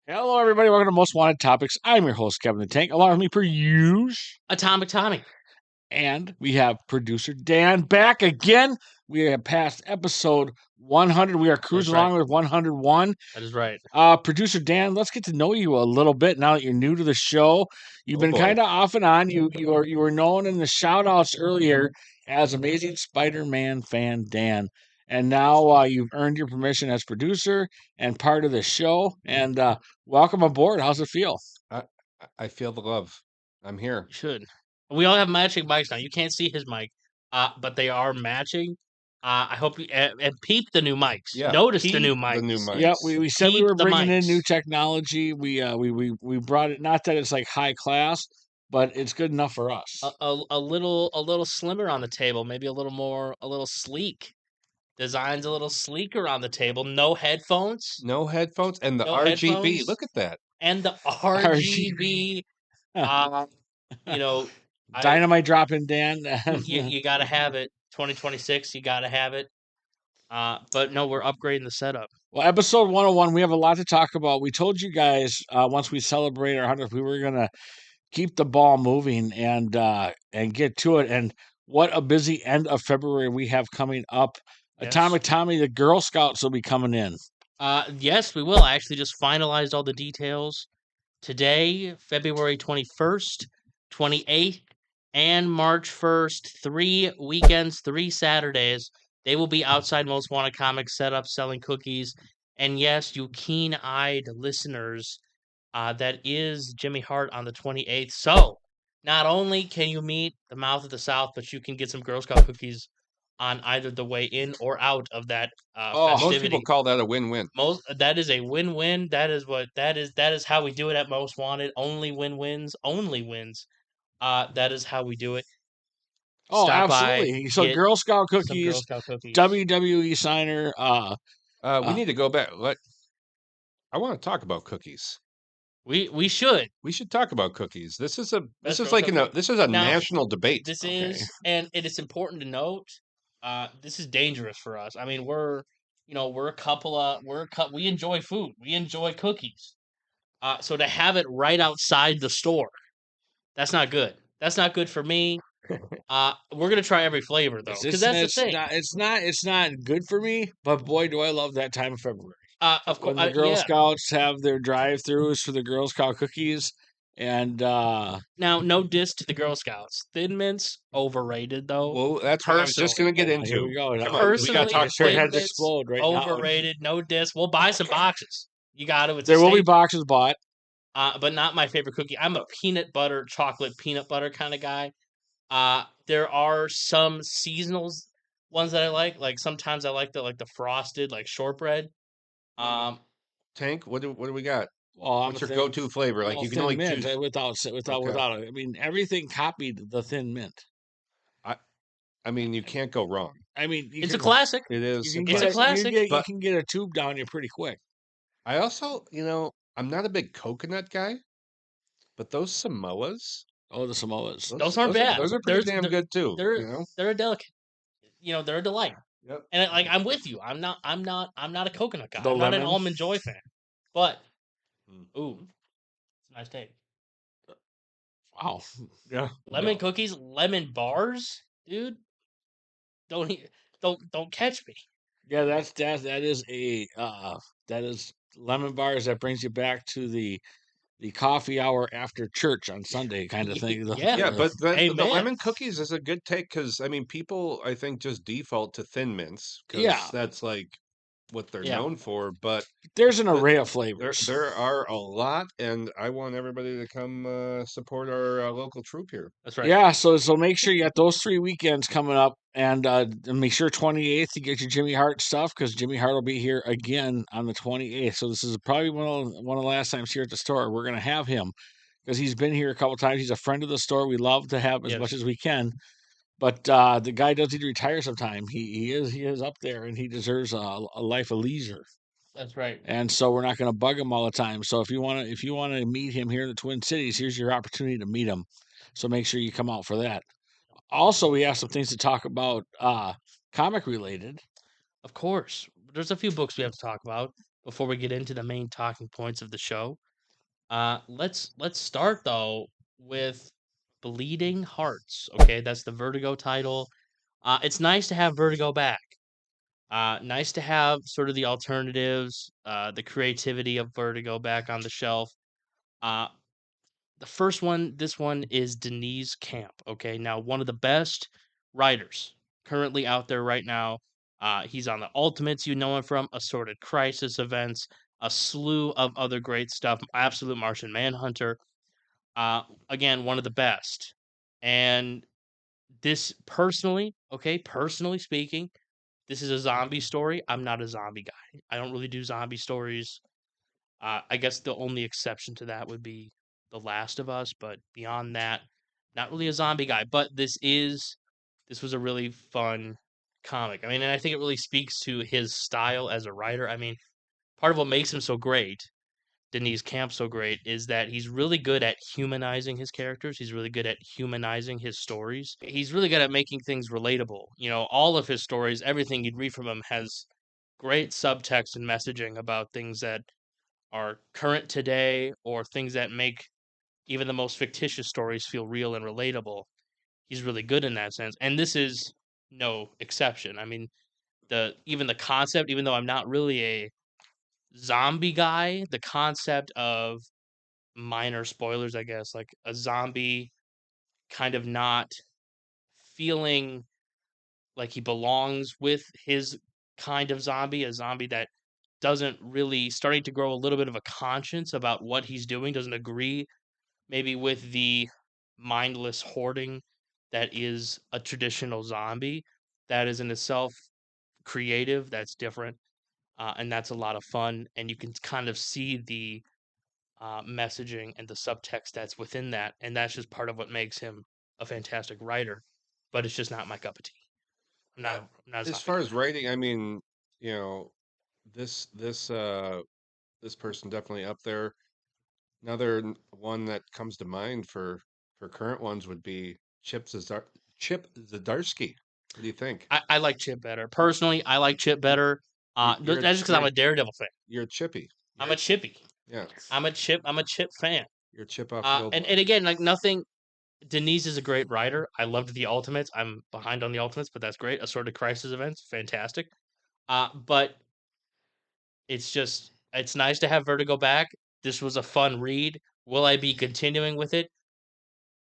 Hello, everybody. Welcome to Most Wanted Topics. I'm your host, Kevin the Tank. Along with me, per usual, Atomic Tommy. and we have producer Dan back again. We have passed episode 100. We are cruising right. along with 101. That is right. Producer Dan, let's get to know you a little bit now that you're new to the show. You've been boy. kind of off and on. You were known in the shout outs earlier as Amazing Spider-Man fan Dan. And now you've earned your permission as producer and part of the show. And welcome aboard. How's it feel? I feel the love. I'm here. You should. We all have matching mics now. You can't see his mic, but they are matching. I hope you and peep the new mics. Yeah, Notice the peep new the mics. new mics. Yeah, we said we Peep were the bringing in new mics. technology. We brought it. Not that it's like high class, but it's good enough for us. A little slimmer on the table, maybe a little sleek. Designs a little sleeker on the table. No headphones. No headphones and the No RGB. headphones. Look at that. And the RGB. You know, Dynamite dropping, Dan. you got to have it. 2026, you got to have it. But no, we're upgrading the setup. Well, episode 101, we have a lot to talk about. We told you guys once we celebrate our 100th, we were going to keep the ball moving and get to it. And what a busy end of February we have coming up. Yes. Atomic Tommy, the Girl Scouts will be coming in. Yes, we will. I actually just finalized all the details today, February 21st, 28th, and March 1st. 3 weekends, 3 Saturdays. They will be outside Most Wanted Comics set up selling cookies. And yes, you keen-eyed listeners, that is Jimmy Hart on the 28th. So, not only can you meet the Mouth of the South, but you can get some Girl Scout cookies on either the way in or out of that festivity. Most people call that a win-win. That is a win-win. That is how we do it at Most Wanted. Only win-wins, only wins. That is how we do it. Oh, Stop absolutely. by, So get Girl Scout some cookies, Girl Scout cookies. WWE signer. We need to go back. I want to talk about cookies. We should. We should talk about cookies. This is Girl a Scout national debate. This is, and it is important to note. This is dangerous for us. I mean, we're a couple of we enjoy food. We enjoy cookies. So to have it right outside the store, that's not good. That's not good for me. We're gonna try every flavor though, because that's the thing. It's not good for me, but boy, do I love that time of February. Of course, When the Girl yeah. Scouts have their drive-throughs for the Girl Scout cookies, and Now, no diss to the Girl Scouts. Thin Mints overrated though. Well, that's what I was just going to get into. here we go. Come on, we got to talk Your Thin heads Mints, explode right now. overrated. No diss. We'll buy some boxes. You got to. There will be boxes bought. But not my favorite cookie. I'm a peanut butter kind of guy. There are some seasonal ones that I like. Like sometimes I like the frosted like shortbread. Tank, what do we got? Well, what's your go-to flavor? Like you can only mint, choose without it. I mean, everything copied the Thin Mint. I mean, you can't go wrong. I mean, it's a classic. It is. It's a classic. You can get a tube down you pretty quick. I also, I'm not a big coconut guy, but those Samoas. Oh, the Samoas. Those aren't bad. Those are pretty damn good too. They're a delicate. They're a delight. Yep. And I'm with you. I'm not a coconut guy. I'm Lemon. not an Almond Joy fan. But ooh, it's a nice take. Wow. Yeah. Lemon cookies, lemon bars, dude. Don't catch me. Yeah, that is lemon bars. That brings you back to the coffee hour after church on Sunday kind of thing. Yeah, but the Amen. lemon cookies is a good take because I mean people I think just default to Thin Mints because Yeah. that's like what they're known for. But there's an array of flavors. There are a lot, and I want everybody to come support our local troop here. That's right. Yeah, so make sure you got those 3 weekends coming up, and make sure 28th you get your Jimmy Hart stuff because Jimmy Hart will be here again on the 28th. So this is probably one of the last times here at the store. We're gonna have him because he's been here a couple times. He's a friend of the store. We love to have as much as we can. But the guy does need to retire sometime. He is up there, and he deserves a life of leisure. That's right. And so we're not going to bug him all the time. So if you want to meet him here in the Twin Cities, here's your opportunity to meet him. So make sure you come out for that. Also, we have some things to talk about, comic related. Of course, there's a few books we have to talk about. before we get into the main talking points of the show. Let's start though with Bleeding Hearts. Okay, that's the Vertigo title. It's nice to have Vertigo back. Nice to have sort of the alternatives, the creativity of Vertigo back on the shelf. Uh, the first one, this one is Denise Camp. Okay, now one of the best writers currently out there right now. He's on the Ultimates, you know him from Assorted Crisis events, a slew of other great stuff. Absolute Martian Manhunter. Again, one of the best. And this personally, okay, personally speaking, this is a zombie story. I'm not a zombie guy. I don't really do zombie stories. I guess the only exception to that would be The Last of Us, but beyond that, not really a zombie guy. But this was a really fun comic. I mean, and I think it really speaks to his style as a writer. I mean, part of what makes him so great, Denise Camp so great, is that he's really good at humanizing his characters. He's really good at humanizing his stories. He's really good at making things relatable. You know, all of his stories, everything you'd read from him has great subtext and messaging about things that are current today or things that make even the most fictitious stories feel real and relatable. He's really good in that sense. And this is no exception. I mean, the concept, even though I'm not really a zombie guy, the concept of minor spoilers, I guess, like a zombie kind of not feeling like he belongs with his kind of zombie, a zombie that doesn't really starting to grow a little bit of a conscience about what he's doing, doesn't agree maybe with the mindless hoarding that is a traditional zombie. That is in itself creative, that's different, and that's a lot of fun. And you can kind of see the messaging and the subtext that's within that. And that's just part of what makes him a fantastic writer. But it's just not my cup of tea. Uh, I'm not a as zombie far guy. as writing, I mean, you know, this this uh this person definitely up there. Another one that comes to mind for current ones would be Chip Zdarsky. What do you think? I like Chip better. Personally, I like Chip better. That's just because I'm a Daredevil fan. You're a Chippy. I'm a Chippy. Yeah, I'm a Chip fan. you're a Chip off the old And block. again, like nothing. Denise is a great writer. I loved the Ultimates. I'm behind on the Ultimates, but that's great. Assorted Crisis events, fantastic. But it's nice to have Vertigo back. This was a fun read. Will I be continuing with it?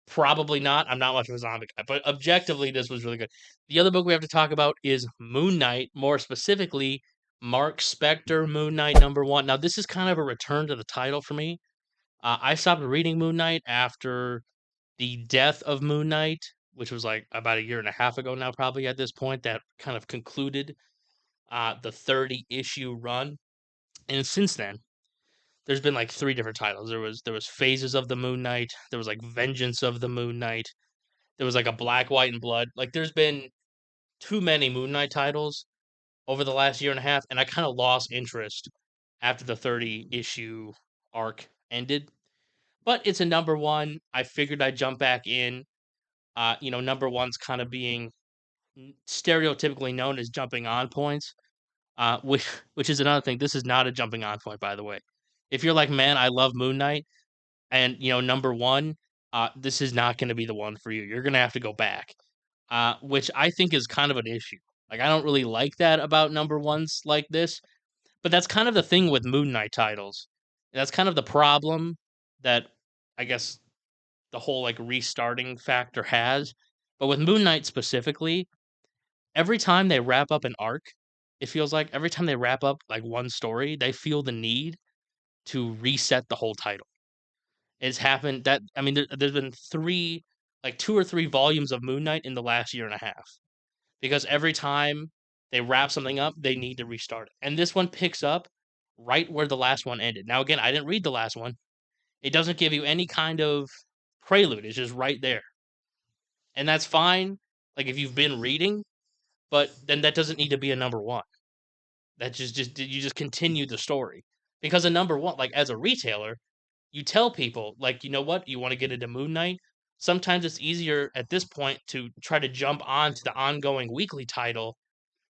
Probably not. I'm not much of a zombie guy, but objectively, this was really good. The other book we have to talk about is Moon Knight, more specifically, Mark Spector, Moon Knight #1. Now, this is kind of a return to the title for me. I stopped reading Moon Knight after the death of Moon Knight, which was like about a year and a half ago now, probably at this point, that kind of concluded the 30 issue run. And since then, there's been like three different titles. There was Phases of the Moon Knight, there was like Vengeance of the Moon Knight, there was like a Black, White, and Blood. Like there's been too many Moon Knight titles over the last year and a half, and I kind of lost interest after the 30 issue arc ended. But it's a #1. I figured I'd jump back in. #1's kind of being stereotypically known as jumping on points, which is another thing. This is not a jumping on point, by the way. If you're like, man, I love Moon Knight, and #1, this is not going to be the one for you. You're going to have to go back, which I think is kind of an issue. Like, I don't really like that about #1s like this, but that's kind of the thing with Moon Knight titles. That's kind of the problem that I guess the whole like restarting factor has. But with Moon Knight specifically, every time they wrap up an arc, it feels like every time they wrap up like one story, they feel the need to reset the whole title. It's happened that I mean, there's been like 2 or 3 volumes of Moon Knight in the last year and a half because every time they wrap something up, they need to restart it. And this one picks up right where the last one ended. Now, again, I didn't read the last one. It doesn't give you any kind of prelude. It's just right there, and that's fine. Like if you've been reading, but then that doesn't need to be a #1. That just you just continue the story because a #1, like as a retailer, you tell people like, you know what, you want to get into Moon Knight. Sometimes it's easier at this point to try to jump on to the ongoing weekly title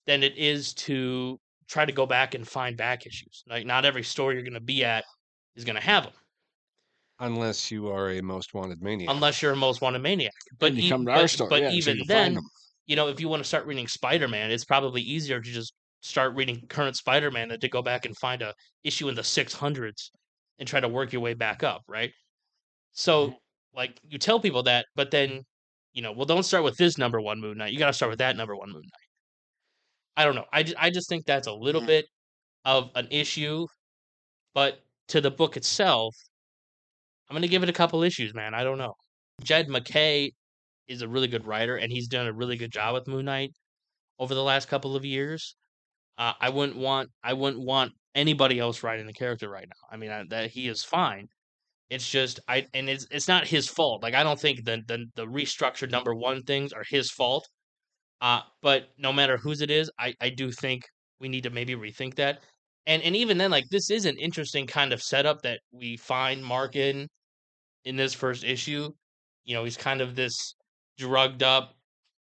than it is to try to go back and find back issues. Like, not every store you're going to be at is going to have them. Unless you are a most wanted maniac. Unless you're a most wanted maniac. But And you come to our store, but yeah, so even you can find then, them. if you want to start reading Spider-Man, it's probably easier to just start reading current Spider-Man than to go back and find a issue in the 600s and try to work your way back up, right? So, like, you tell people that, but then, well, don't start with this number one Moon Knight. You got to start with that number one Moon Knight. I don't know. I just think that's a little bit of an issue, but to the book itself, I'm going to give it a couple issues, man. I don't know. Jed McKay is a really good writer, and he's done a really good job with Moon Knight over the last couple of years. I wouldn't want anybody else writing the character right now. I mean, that he is fine. It's just it's not his fault. Like, I don't think the restructured number one things are his fault. But no matter whose it is, I do think we need to maybe rethink that. And even then, like, this is an interesting kind of setup that we find Mark in this first issue. He's kind of this drugged up,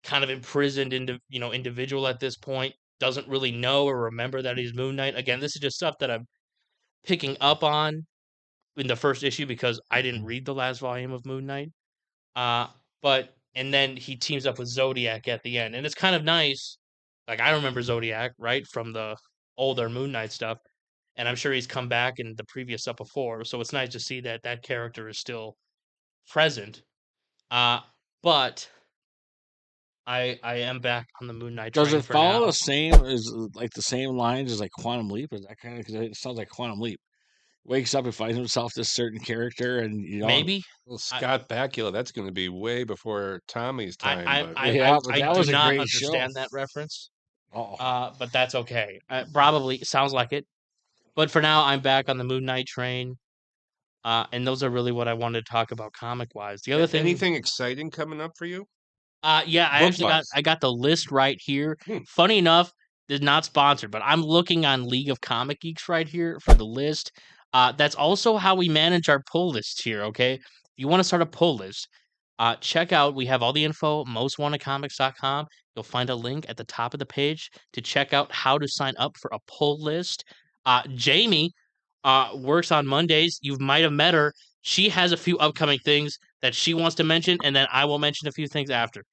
kind of imprisoned individual at this point. Doesn't really know or remember that he's Moon Knight. Again, this is just stuff that I'm picking up on in the first issue because I didn't read the last volume of Moon Knight. But and then he teams up with Zodiac at the end, and it's kind of nice. Like, I remember Zodiac, right, from the older Moon Knight stuff, and I'm sure he's come back in the previous stuff before. So it's nice to see that that character is still present. But I am back on the Moon Knight Does train it for follow now. the same as like the same lines as like Quantum Leap? Is that kind of, because it sounds like Quantum Leap? Wakes up and finds himself this certain character, and Maybe Well, I Scott Bakula, that's going to be way before Tommy's time, but yeah, but I that do was a not great show. understand that reference. Oh, But that's okay. Probably sounds like it. But for now, I'm back on the Moon Knight train. And those are really what I wanted to talk about comic wise. The other thing, anything exciting coming up for you? yeah, I Book actually got wise. I got the list right here. Hmm. Funny enough, is not sponsored, but I'm looking on League of Comic Geeks right here for the list. That's also how we manage our pull list here. Okay, if you want to start a pull list, check out. We have all the info mostwantedcomics.com. You'll find a link at the top of the page to check out how to sign up for a pull list. Jamie works on Mondays. You might have met her. She has a few upcoming things that she wants to mention, and then I will mention a few things after.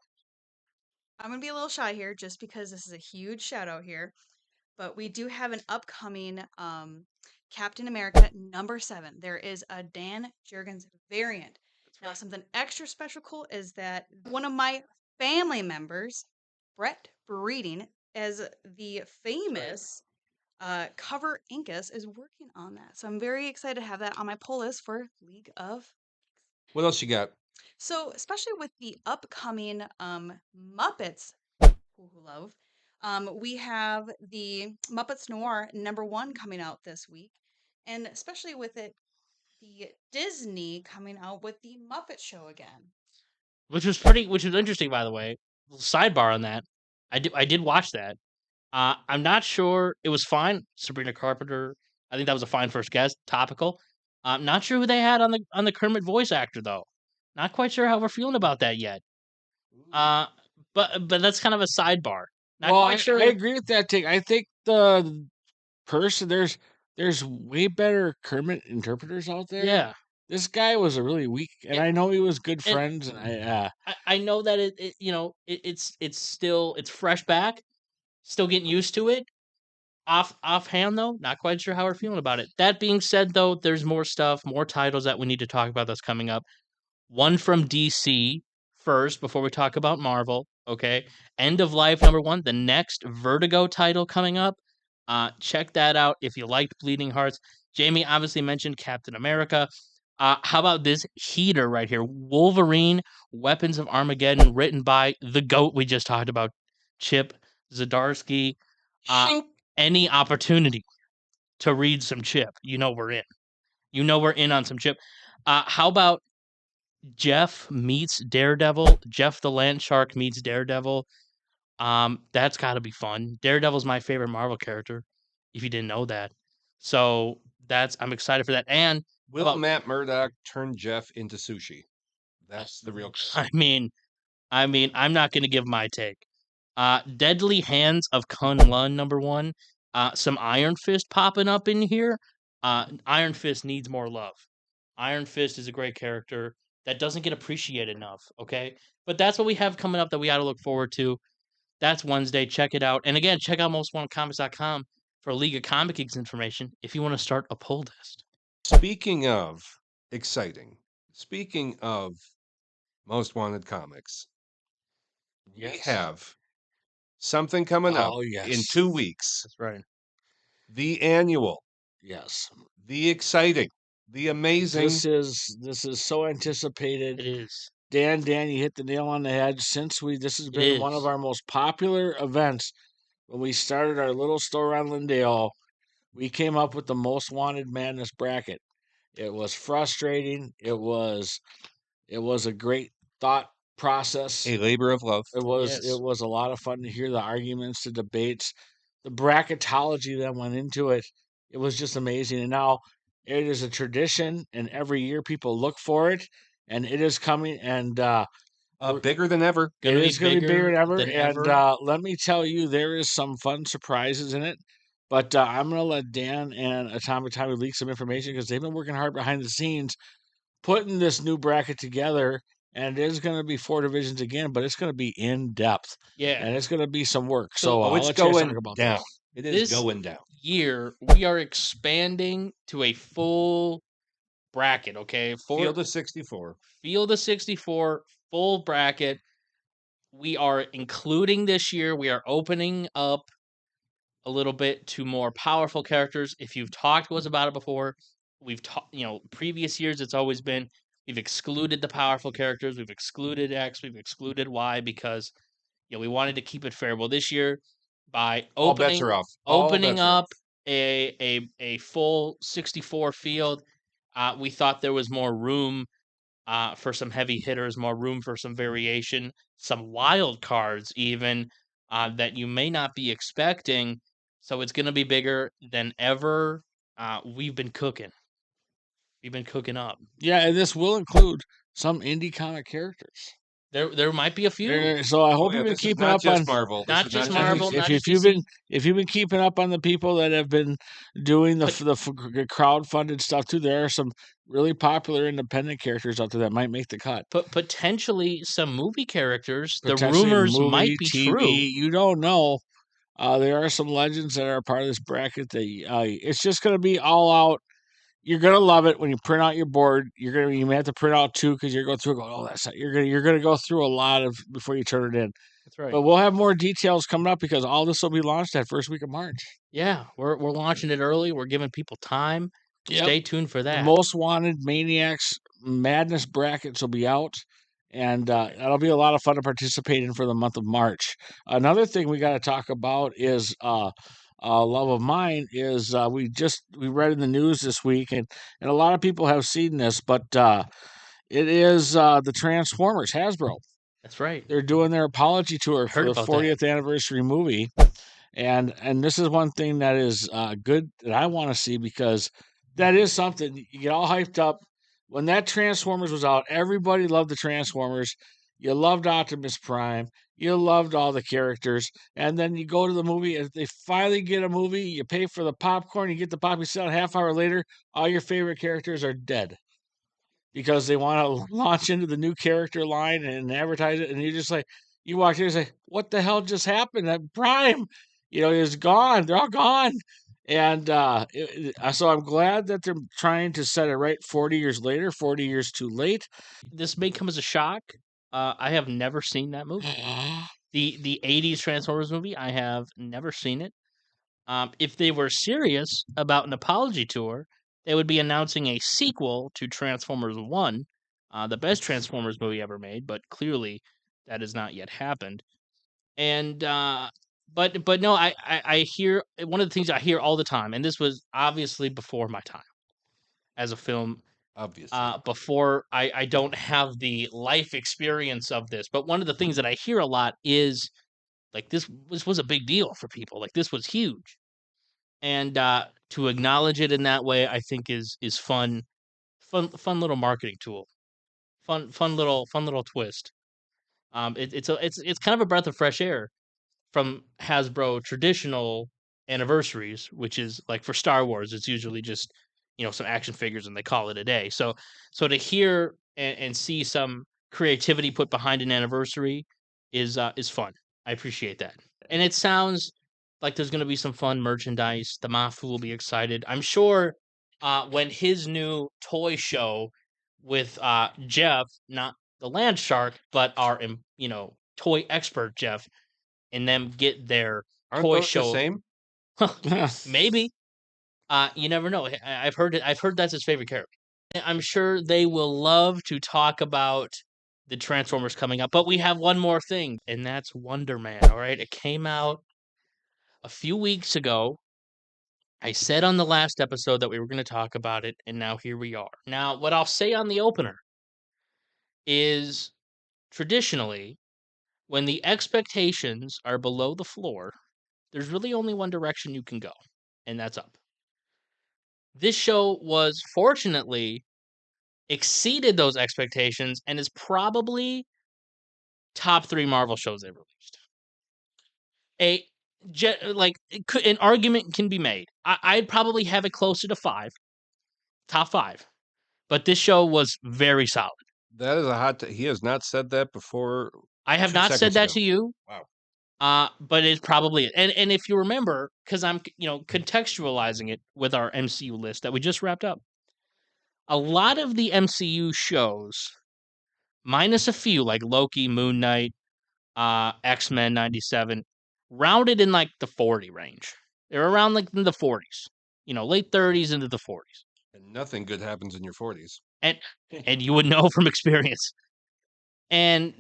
I'm going to be a little shy here just because this is a huge shout out here. But we do have an upcoming Captain America #7. There is a Dan Jurgens variant. Now, something extra special cool is that one of my family members, Brett Breeding, as the famous cover Incus, is working on that. So I'm very excited to have that on my pull list for League of. What else you got? So, especially with the upcoming Muppets who love, we have the Muppets Noir #1 coming out this week, and especially with it, the Disney coming out with the Muppet Show again. Which was interesting, by the way. Sidebar on that, I did watch that. I'm not sure it was fine. Sabrina Carpenter, I think that was a fine first guess. Topical. I'm not sure who they had on the Kermit voice actor though. Not quite sure how we're feeling about that yet. Uh, but that's kind of a sidebar. Not well, quite sure. I agree with that take. I think the person there's way better Kermit interpreters out there. Yeah, This guy was a really weak, and I know he was good and friends, and I know that it's fresh back, still getting used to it. Offhand though, not quite sure how we're feeling about it. That being said, though, there's more stuff, more titles that we need to talk about that's coming up. One from DC first before we talk about Marvel. Okay, End of Life #1, the next Vertigo title coming up. Check that out if you liked Bleeding Hearts. Jamie obviously mentioned Captain America. How about this heater right here? Wolverine, Weapons of Armageddon, written by the GOAT we just talked about, Chip Zdarsky. Any opportunity to read some Chip, we're in. We're in on some Chip. How about Jeff meets Daredevil? Jeff the Land Shark meets Daredevil. That's got to be fun. Daredevil's my favorite Marvel character. If you didn't know that, so I'm excited for that. And Will Matt Murdock turn Jeff into sushi? That's the real question. I mean, I'm not going to give my take. Deadly Hands of Kun Lun #1. Some Iron Fist popping up in here. Iron Fist needs more love. Iron Fist is a great character that doesn't get appreciated enough, okay? But that's what we have coming up that we got to look forward to. That's Wednesday. Check it out. And again, check out mostwantedcomics.com for League of Comic Geeks information if you want to start a poll list. Speaking of exciting, speaking of Most Wanted Comics, we Yes. have something coming up Oh, in yes. 2 weeks. That's right. The annual, Yes. the exciting, the amazing. This is so anticipated. It is. Dan, you hit the nail on the head. This has been one of is. our most popular events. When we started our little store on Lindale, we came up with the Most Wanted Madness bracket. It was frustrating. It was a great thought process. A labor of love. It Yes. was a lot of fun to hear the arguments, the debates, the bracketology that went into it. It was just amazing. And now it is a tradition, and every year people look for it, and it is coming. And Bigger than ever. it is going to be bigger than ever. And ever. let me tell you, there is some fun surprises in it. But I'm going to let Dan and Atomic Tommy leak some information because they've been working hard behind the scenes putting this new bracket together. And it is going to be 4 divisions again, but it's going to be in depth. Yeah. And it's going to be some work. So Oh, I'll it's let you guys going talk about down. this. It is This going down. year, we are expanding to a full bracket, okay? Field of 64. Field of 64, full bracket. We are including this year, we are opening up a little bit to more powerful characters. If you've talked to us about it before, we've talked, previous years it's always been we've excluded the powerful characters, we've excluded X, we've excluded Y because we wanted to keep it fair. Well, this year by All bets are off. All opening bets are up a full 64 field, we thought there was more room for some heavy hitters, more room for some variation, some wild cards even that you may not be expecting. So it's going to be bigger than ever. We've been cooking. We've been cooking up. Yeah, and this will include some indie comic characters. There might be a few. So I hope yeah, you've been this is keeping not up just on Marvel. This Not is just not Marvel, DC. not if just you've DC. been keeping up on the people that have been doing But- the crowd-funded stuff too, there are some really popular independent characters out there that might make the cut. But potentially some movie characters. The Potentially rumors movie, might be TV, true. you don't know. There are some legends that are part of this bracket that it's just going to be all out. You're gonna love it when you print out your board. You may have to print out 2 because you're going through and go, oh, that's not, you're gonna go through a lot of before you turn it in. That's right. But we'll have more details coming up because all this will be launched that first week of March. Yeah, we're launching it early. We're giving people time. Yep. Stay tuned for that. The Most Wanted Maniacs Madness brackets will be out, and that'll be a lot of fun to participate in for the month of March. Another thing we got to talk about is love of mine is we read in the news this week, and a lot of people have seen this, but it is the Transformers Hasbro. That's right. They're doing their apology tour for Heard the about 40th anniversary movie. And this is one thing that is good that I want to see because that is something you get all hyped up. When that Transformers was out, everybody loved the Transformers. You loved Optimus Prime. You loved all the characters. And then you go to the movie, and they finally get a movie. You pay for the popcorn, you get the pop, you sit down, half hour later, all your favorite characters are dead because they want to launch into the new character line and advertise it. And you're just like, you walk in and say, what the hell just happened? That Prime, is gone. They're all gone. And so I'm glad that they're trying to set it right 40 years later, 40 years too late. This may come as a shock. I have never seen that movie. The 80s Transformers movie, I have never seen it. If they were serious about an apology tour, they would be announcing a sequel to Transformers 1, the best Transformers movie ever made, but clearly that has not yet happened. And but no, I hear one of the things I hear all the time, and this was obviously before my time as a film Obviously. before I don't have the life experience of this. But one of the things that I hear a lot is like this was a big deal for people. Like this was huge, and to acknowledge it in that way, I think is fun little marketing tool, fun little twist. It's kind of a breath of fresh air from Hasbro traditional anniversaries, which is like for Star Wars, it's usually just some action figures and they call it a day. So to hear and see some creativity put behind an anniversary is fun. I appreciate that, and it sounds like there's going to be some fun merchandise. The Mafu will be excited. I'm sure when his new toy show with Jeff, not the land shark, but our toy expert Jeff, and them get their Aren't toy those the show. same? Maybe. You never know. I've heard it. I've heard that's his favorite character. I'm sure they will love to talk about the Transformers coming up. But we have one more thing, and that's Wonder Man. All right, it came out a few weeks ago. I said on the last episode that we were going to talk about it, and now here we are. Now, what I'll say on the opener is traditionally, when the expectations are below the floor, there's really only one direction you can go, and that's up. This show was fortunately exceeded those expectations and is probably top 3 Marvel shows they've released. An argument can be made. I'd probably have it closer to 5, top 5. But this show was very solid. That is a hot. He has not said that before. I have 2 not said seconds that ago. to you. Wow. But it's probably and if you remember, because I'm contextualizing it with our MCU list that we just wrapped up. A lot of the MCU shows, minus a few like Loki, Moon Knight, X-Men 97, rounded in like the 40 range. They're around like in the 40s, late 30s into the 40s. And nothing good happens in your 40s. And you would know from experience. And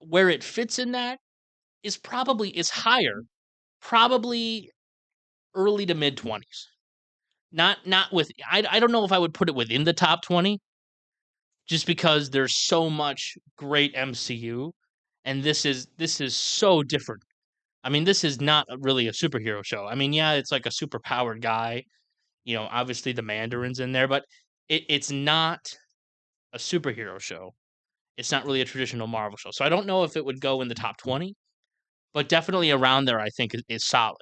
where it fits in that is higher, probably early to mid 20s. Not with I don't know if I would put it within the top 20 just because there's so much great MCU and this is so different. I mean, this is not really a superhero show. I mean, yeah, it's like a super powered guy. Obviously the Mandarin's in there, but it's not a superhero show. It's not really a traditional Marvel show. So I don't know if it would go in the top 20, but definitely around there I think is solid.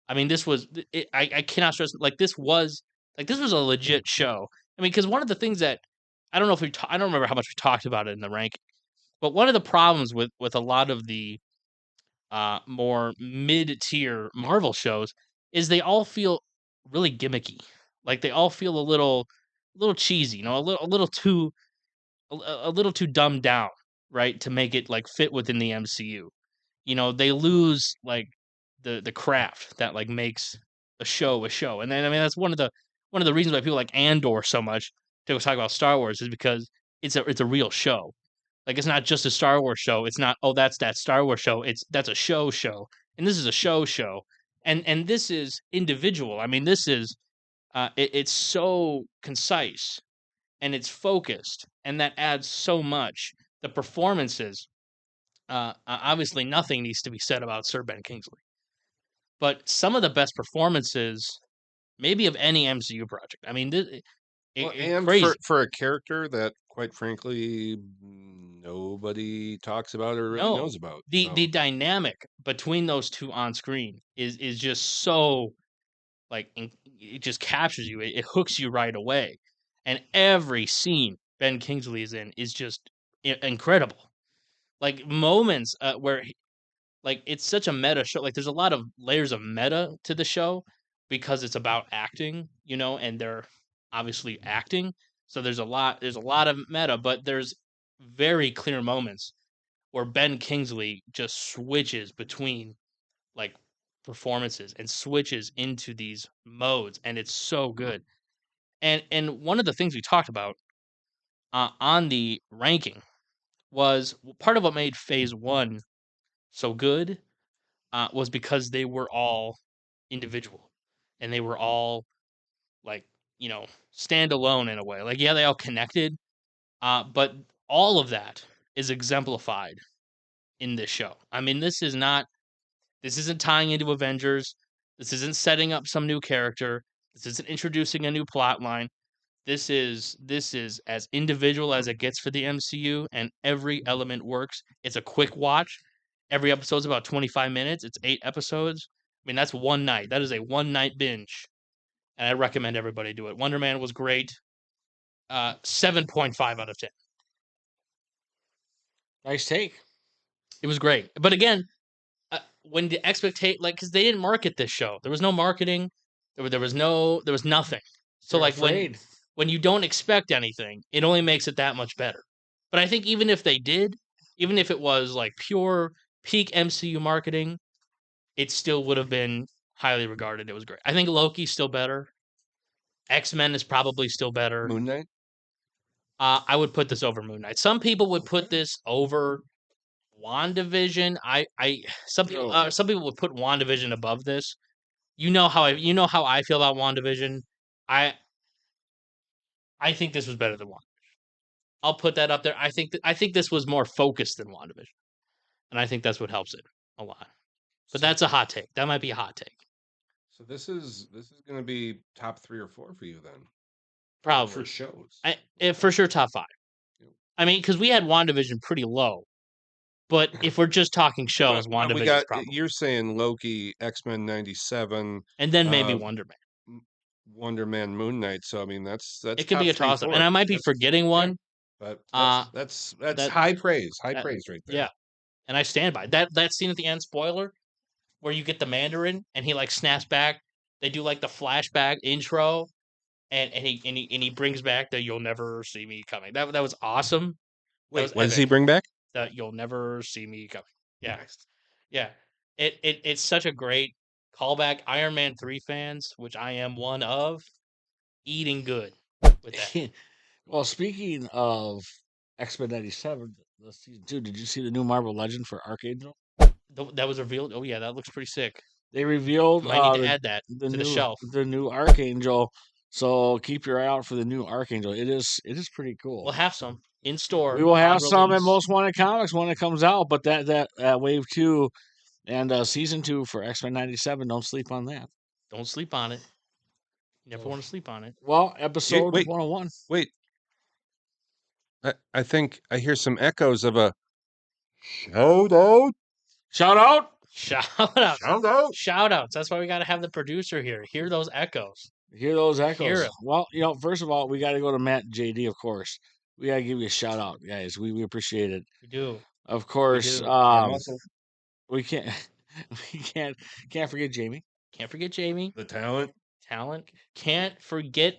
I mean, this was I cannot stress this was a legit show. I mean, because one of the things that I don't know if I don't remember how much we talked about it in the ranking, but one of the problems with a lot of the more mid-tier Marvel shows is they all feel really gimmicky. Like they all feel a little cheesy, a little too dumbed down, right, to make it like fit within the MCU. They lose like the craft that like makes a show a show. And then I mean that's one of the reasons why people like Andor so much to talk about Star Wars is because it's a real show. Like it's not just a Star Wars show. It's not that's that Star Wars show. That's a show. And this is a show. And this is individual. I mean this is it's so concise and it's focused and that adds so much. The performances obviously nothing needs to be said about Sir Ben Kingsley. But some of the best performances maybe of any MCU project. I mean And crazy. for a character that, quite frankly, nobody talks about or really knows about. The dynamic between those two on screen is just so it just captures you. It hooks you right away, and every scene Ben Kingsley is in is just incredible. Like moments where it's such a meta show. Like there's a lot of layers of meta to the show because it's about acting, and they're obviously acting. So there's a lot of meta, but there's very clear moments where Ben Kingsley just switches between like performances and switches into these modes and it's so good. And one of the things we talked about on the ranking was part of what made phase 1 so good was because they were all individual and they were all like standalone in a way. Like yeah, they all connected, but all of that is exemplified in this show. I mean, this isn't tying into Avengers. This isn't setting up some new character. This isn't introducing a new plot line. This is as individual as it gets for the MCU, and every element works. It's a quick watch. Every episode's about 25 minutes. It's 8 episodes. mean, that's one night. That is a one-night binge, and I recommend everybody do it. Wonder Man was great. 7.5 out of 10. Nice take. It was great. But again, when the because they didn't market this show. There was no marketing. There was nothing. So They're like afraid. when you don't expect anything, it only makes it that much better. But I think even if they did, even if it was like pure peak MCU marketing, it still would have been highly regarded. It was great. I think Loki's still better. X-Men is probably still better. Moon Knight. I would put this over Moon Knight. Some people would put Okay. this over WandaVision. Some people would put WandaVision above this. You know how I feel about WandaVision. I think this was better than WandaVision. I'll put that up there. I think this was more focused than WandaVision, and I think that's what helps it a lot. But So- that's a hot take. That might be a hot take. So this is going to be top 3 or 4 for you then, Probably for shows. for sure top 5. Yep. I mean, because we had WandaVision pretty low, but if we're just talking shows, Well, we WandaVision got. is probably, You're saying Loki, X-Men '97, and then maybe Wonder Man. Wonder Man, Moon Knight. So I mean, that's It could be a top 3, toss up, 4. and I might be That's- forgetting one. But Uh, that's that- high praise. High that- praise right there. Yeah, and I stand by that scene at the end. Spoiler, where you get the Mandarin and he like snaps back. They do like the flashback intro, and he brings back the "You'll never see me coming." That was awesome. Wait, was what does he epic. bring back? That "You'll never see me coming." Yeah, Nice. yeah. It's such a great callback. Iron Man 3 fans, which I am one of, eating good with that. Well, speaking of X-Men 97, the season 2, did you see the new Marvel Legend for Archangel? That was revealed. Oh yeah, that looks pretty sick. They revealed Might need to add that to the shelf. the new Archangel. So keep your eye out for the new Archangel. It is pretty cool. We'll have some in store. We will have on some at release. Most Wanted Comics when it comes out, but that Wave 2 and Season 2 for X-Men 97, don't sleep on that. Don't sleep on it. Never want to sleep on it. Well, episode wait. 101. Wait. I think I hear some echoes of a shout out. Shout out! Shout outs. Shout out. Shout outs. That's why we got to have the producer here. Hear those echoes. Hear those echoes. Hear 'em. Well, first of all, we got to go to Matt and JD, of course. We got to give you a shout out, guys. We appreciate it. We do. Of course, do. we can't forget Jamie. Can't forget Jamie. The talent. Can't forget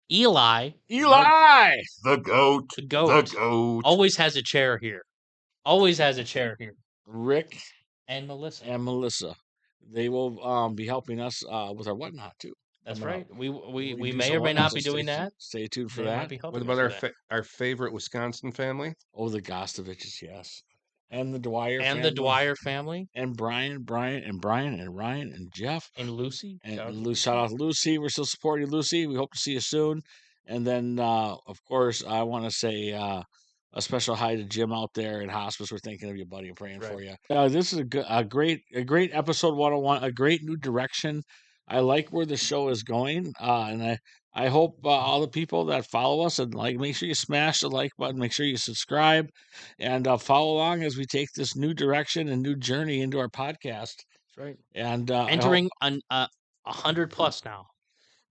Eli. Eli! The goat. The goat. The goat. Always has a chair here. Always has a chair here. Rick And Melissa. and Melissa. They will be helping us with our whatnot too. That's coming right. up. We do may some or may whatnot, not so be doing that. Stay tuned for May not that. be helping What us about with that. our favorite Wisconsin family? Oh, the Gostoviches, yes. And the Dwyer And family. the Dwyer family. And Brian, and Ryan, and Jeff. And Lucy. And Shout shout out to Lucy. We're still supporting Lucy. We hope to see you soon. And then, of course, I want to say a special hi to Jim out there in hospice. We're thinking of you, buddy, and praying for you. This is a great episode 101, a great new direction. I like where the show is going, and I hope all the people that follow us and make sure you smash the like button, make sure you subscribe, and follow along as we take this new direction and new journey into our podcast. That's right. And Entering 100 plus now.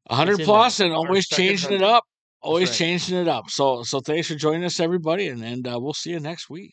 100 in plus, there. and Our always second changing it 100. up. Always right. changing it up. So thanks for joining us, everybody, and we'll see you next week.